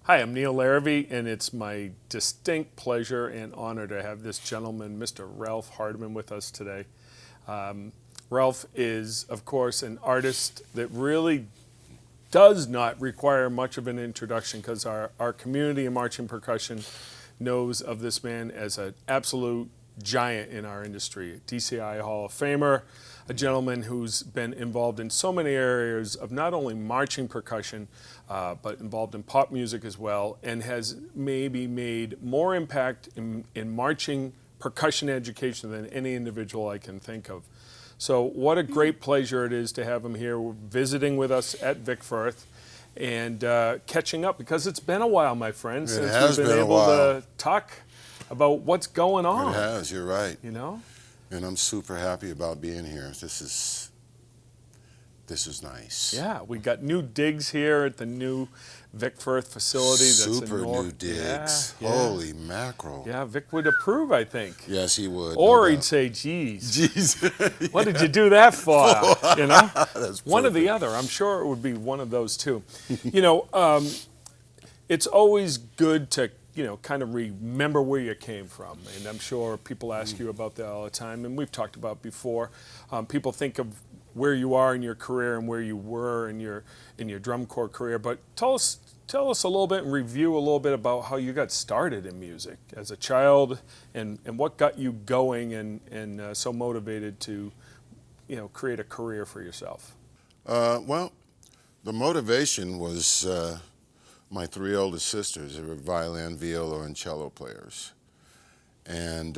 Hi, I'm Neil Larrivee, and it's my distinct pleasure and honor to have this gentleman, Mr. RALPH HARDIMON, with us today. RALPH is, of course, an artist that really does not require much of an introduction because our community in marching percussion knows of this man as an absolute giant in our industry. DCI Hall of Famer, a gentleman who's been involved in so many areas of not only marching percussion, but involved in pop music as well, and has maybe made more impact in marching percussion education than any individual I can think of. So what a great pleasure it is to have him here visiting with us at Vic Firth and catching up, because it's been a while, my friend, since we've been able to talk about what's going on. It has, you're right. You know? And I'm super happy about being here. This is nice. Yeah, we got new digs here at the new Vic Firth facility. Super that's in new digs. Yeah, Holy mackerel. Yeah, Vic would approve, I think. Yes, he would. Or no he'd doubt. say, geez, Jeez. what did you do that for? You know? That's one or the perfect. other. I'm sure it would be one of those two. You know, it's always good to, you know, kind of remember where you came from. And I'm sure people ask you about that all the time. And we've talked about before. People think of where you are in your career and where you were in your drum corps career. But tell us a little bit and review a little bit about how you got started in music as a child and what got you going and so motivated to, you know, create a career for yourself. Well, the motivation was my three oldest sisters. They were violin, viola, and cello players. And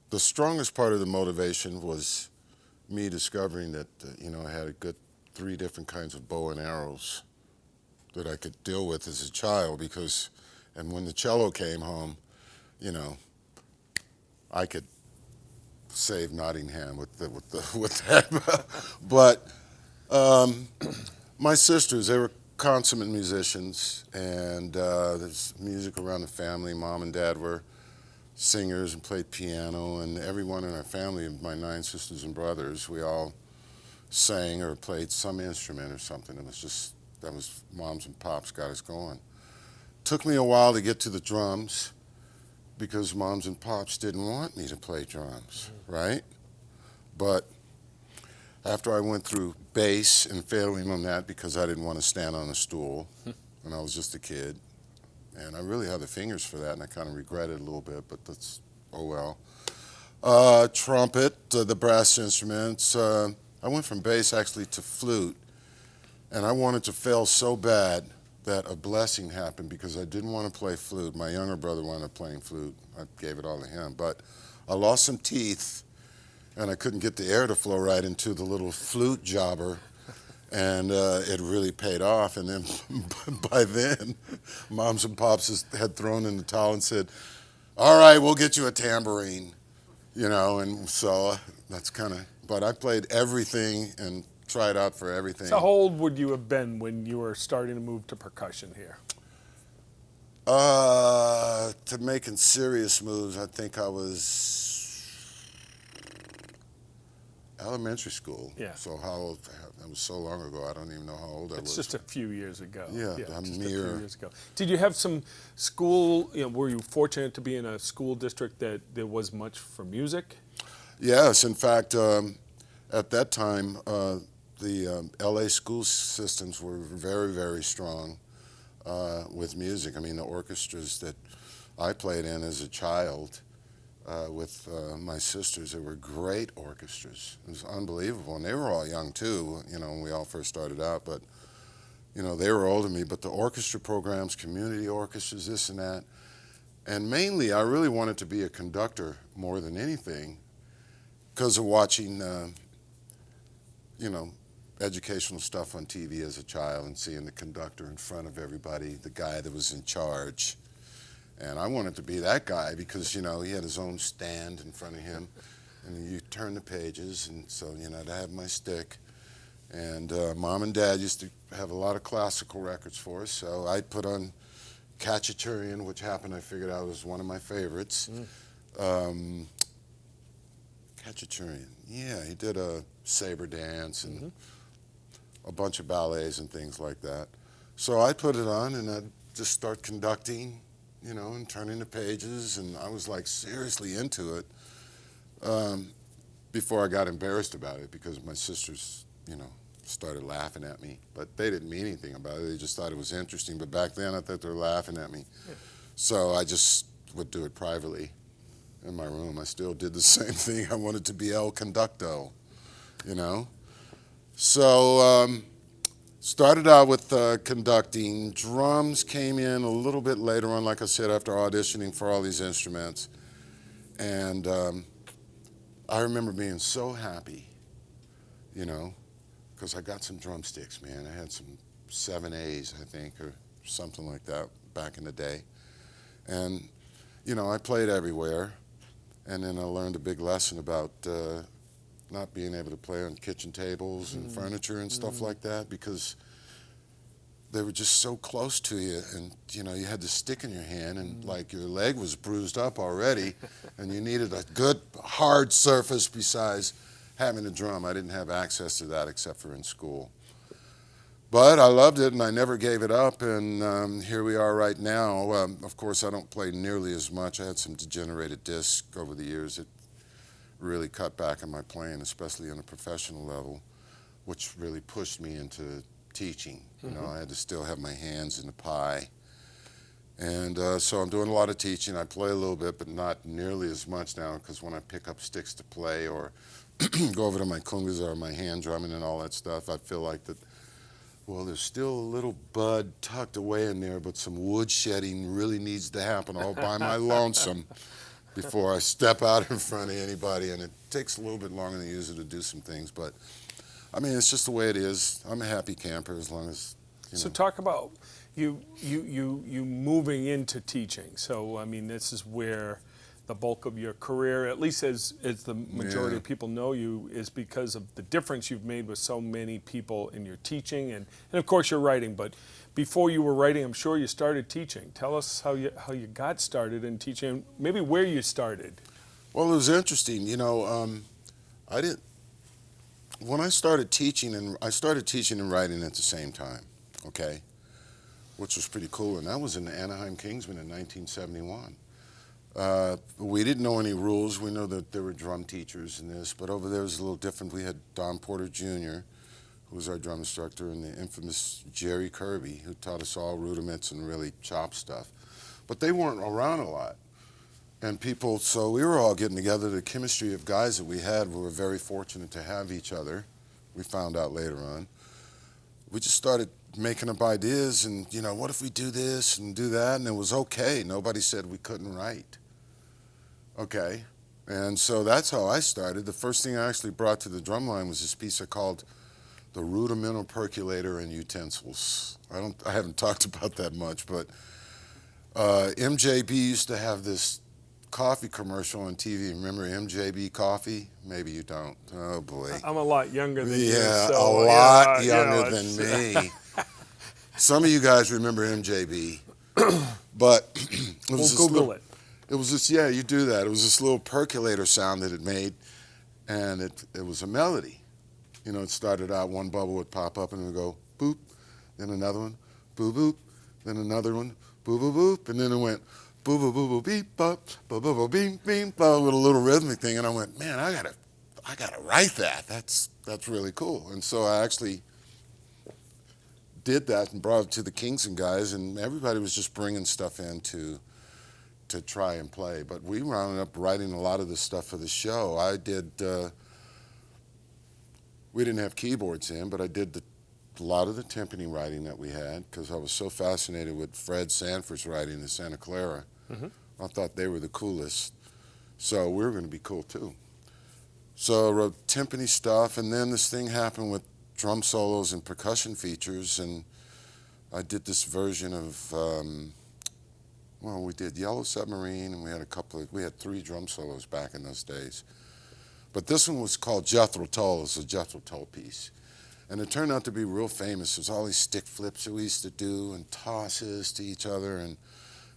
the strongest part of the motivation was me discovering that, you know, I had a good 3 different kinds of bow and arrows that I could deal with as a child, and when the cello came home, you know, I could save Nottingham with that. But my sisters, they were consummate musicians, and there's music around the family. Mom and Dad were singers and played piano, and everyone in our family, my 9 sisters and brothers, we all sang or played some instrument or something. It was just, that was Mom's and Pop's got us going. Took me a while to get to the drums because Moms and Pops didn't want me to play drums, right? But after I went through bass and failing on that because I didn't want to stand on a stool when I was just a kid, and I really had the fingers for that, and I kind of regret it a little bit, but that's, oh well. Trumpet, the brass instruments. I went from bass actually to flute, and I wanted to fail so bad that a blessing happened because I didn't want to play flute. My younger brother wound up playing flute. I gave it all to him, but I lost some teeth, and I couldn't get the air to flow right into the little flute jobber. And it really paid off. And then by then, Moms and Pops had thrown in the towel and said, all right, we'll get you a tambourine, you know. And so that's kind of, but I played everything and tried out for everything. So how old would you have been when you were starting to move to percussion here? To making serious moves, I think I was elementary school. Yeah. So how old? That was so long ago. I don't even know how old I was. It's just a few years ago. Yeah, just a a few mere. years ago. Did you have some school? You know, were you fortunate to be in a school district that there was much for music? Yes. In fact, at that time, the LA school systems were very, very strong with music. I mean, the orchestras that I played in as a child. With my sisters, they were great orchestras. It was unbelievable, and they were all young too, you know, when we all first started out, but, you know, they were older than me, but the orchestra programs, community orchestras, this and that, and mainly I really wanted to be a conductor more than anything because of watching, you know, educational stuff on TV as a child and seeing the conductor in front of everybody, the guy that was in charge. And I wanted to be that guy because, you know, he had his own stand in front of him, and you turn the pages, and so, you know, I'd have my stick. And Mom and Dad used to have a lot of classical records for us, so I'd put on Khachaturian, which happened, I figured out was one of my favorites. Khachaturian, yeah, he did a saber dance and a bunch of ballets and things like that. So I put it on and I'd just start conducting, you know, and turning the pages, and I was like seriously into it before I got embarrassed about it because my sisters, you know, started laughing at me. But they didn't mean anything about it. They just thought it was interesting. But back then I thought they were laughing at me. Yeah. So I just would do it privately in my room. I still did the same thing. I wanted to be El Conducto, you know. So started out with conducting. Drums came in a little bit later on, like I said, after auditioning for all these instruments. And I remember being so happy, you know, because I got some drumsticks, man. I had some 7As, I think, or something like that back in the day. And, you know, I played everywhere. And then I learned a big lesson about not being able to play on kitchen tables and furniture and stuff like that because they were just so close to you, and you know you had the stick in your hand, and like your leg was bruised up already, and you needed a good hard surface besides having a drum. I didn't have access to that except for in school. But I loved it, and I never gave it up, and here we are right now. Of course, I don't play nearly as much. I had some degenerated disc over the years that really cut back on my playing, especially on a professional level, which really pushed me into teaching. You know, I had to still have my hands in the pie. And so I'm doing a lot of teaching. I play a little bit, but not nearly as much now, because when I pick up sticks to play or go over to my congas or my hand drumming and all that stuff, I feel like that, well, there's still a little bud tucked away in there, but some wood shedding really needs to happen all by my lonesome before I step out in front of anybody. And it takes a little bit longer than usual to do some things, but I mean, it's just the way it is. I'm a happy camper as long as, you know. So talk about you moving into teaching. So, I mean, this is where the bulk of your career, at least as the majority of people know you, is because of the difference you've made with so many people in your teaching and of course your writing. But before you were writing, I'm sure you started teaching. Tell us how you got started in teaching, maybe where you started. Well, it was interesting. You know, when I started teaching and writing at the same time, okay, which was pretty cool, and that was in the Anaheim Kingsmen in 1971. We didn't know any rules. We know that there were drum teachers in this, but over there was a little different. We had Don Porter Jr., who was our drum instructor, and the infamous Jerry Kirby, who taught us all rudiments and really chop stuff. But they weren't around a lot. And people, so we were all getting together. The chemistry of guys that we had, we were very fortunate to have each other. We found out later on. We just started making up ideas and, you know, what if we do this and do that? And it was okay. Nobody said we couldn't write. Okay. And so that's how I started. The first thing I actually brought to the drumline was this piece I called The Rudimental Percolator and Utensils. I haven't talked about that much, but MJB used to have this coffee commercial on TV. Remember MJB coffee? Maybe you don't. Oh boy. I'm a lot younger than you. Yeah, So, a lot yeah, younger than me. Some of you guys remember MJB, but it was We'll Google it. It was this, yeah, you do that. It was this little percolator sound that it made, and it was a melody. You know, it started out, one bubble would pop up and it would go boop, then another one, boop boop, then another one, boop boop boop, and then it went boo boo boo boo beep bop, boo boo boo beep beep bop, with a little rhythmic thing, and I went, man, I gotta write that. That's really cool. And so I actually did that and brought it to the Kingsmen guys, and everybody was just bringing stuff in to try and play. But we wound up writing a lot of this stuff for the show. I did. We didn't have keyboards in, but I did a lot of the timpani writing that we had because I was so fascinated with Fred Sanford's writing in Santa Clara. I thought they were the coolest, so we were going to be cool too. So I wrote timpani stuff, and then this thing happened with drum solos and percussion features, and I did this version of, well, we did Yellow Submarine, and we had 3 drum solos back in those days. But this one was called Jethro Tull. It's a Jethro Tull piece. And it turned out to be real famous. There's all these stick flips that we used to do and tosses to each other, and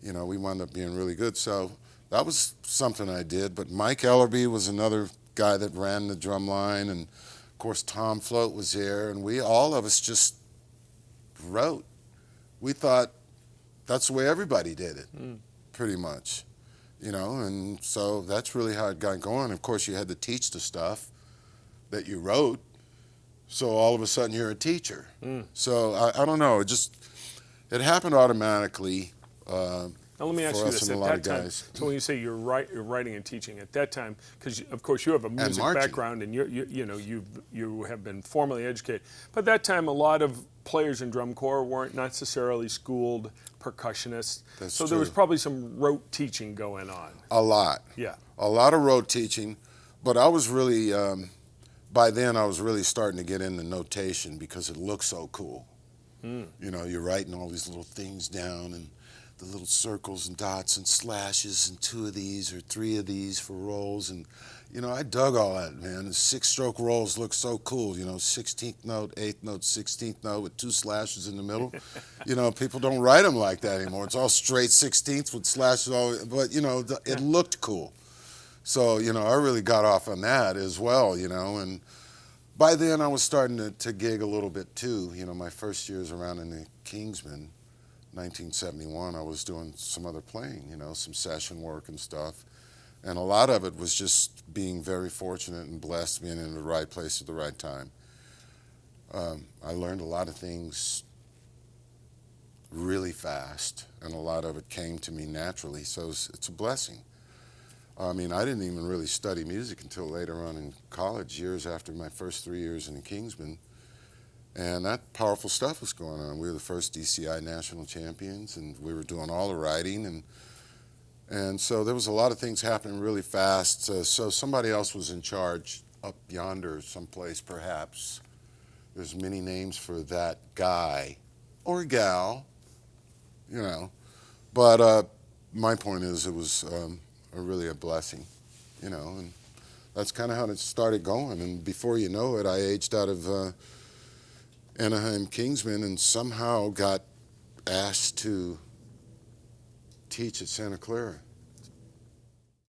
you know, we wound up being really good. So that was something I did. But Mike Ellerby was another guy that ran the drum line, and of course Tom Float was there, and all of us just wrote. we thought that's the way everybody did it, pretty much, you know, and so that's really how it got going. Of course, you had to teach the stuff that you wrote, so all of a sudden you're a teacher. So I don't know, it happened automatically. Now let me ask you this: and a at lot that of time, guys. so when you say you're writing and teaching at that time, because of course you have a music marching. background and you have been formally educated, but at that time a lot of players in drum corps weren't necessarily schooled percussionists. That's so there was true. probably some rote teaching going on. A lot. Yeah. A lot of rote teaching, but I was really, by then I was really starting to get into notation because it looked so cool. You know, you're writing all these little things down and the little circles and dots and slashes and 2 of these or 3 of these for rolls, and you know, I dug all that, man. The 6-stroke rolls look so cool, you know, 16th note, 8th note, 16th note with 2 slashes in the middle. You know, people don't write them like that anymore. It's all straight 16th with slashes all, but you know, it looked cool. So, you know, I really got off on that as well, you know, and by then I was starting to gig a little bit too. You know, my first years around in the Kingsmen, 1971, I was doing some other playing, you know, some session work and stuff. And a lot of it was just being very fortunate and blessed, being in the right place at the right time. I learned a lot of things really fast, and a lot of it came to me naturally, so it's a blessing. I mean, I didn't even really study music until later on in college, years after my first 3 years in the Kingsmen. And that powerful stuff was going on. We were the first DCI national champions, and we were doing all the writing, and so there was a lot of things happening really fast. So somebody else was in charge up yonder someplace, perhaps. There's many names for that guy or gal, you know. But my point is, it was really a blessing, you know, and that's kind of how it started going. And before you know it, I aged out of Anaheim Kingsmen and somehow got asked to teach at Santa Clara.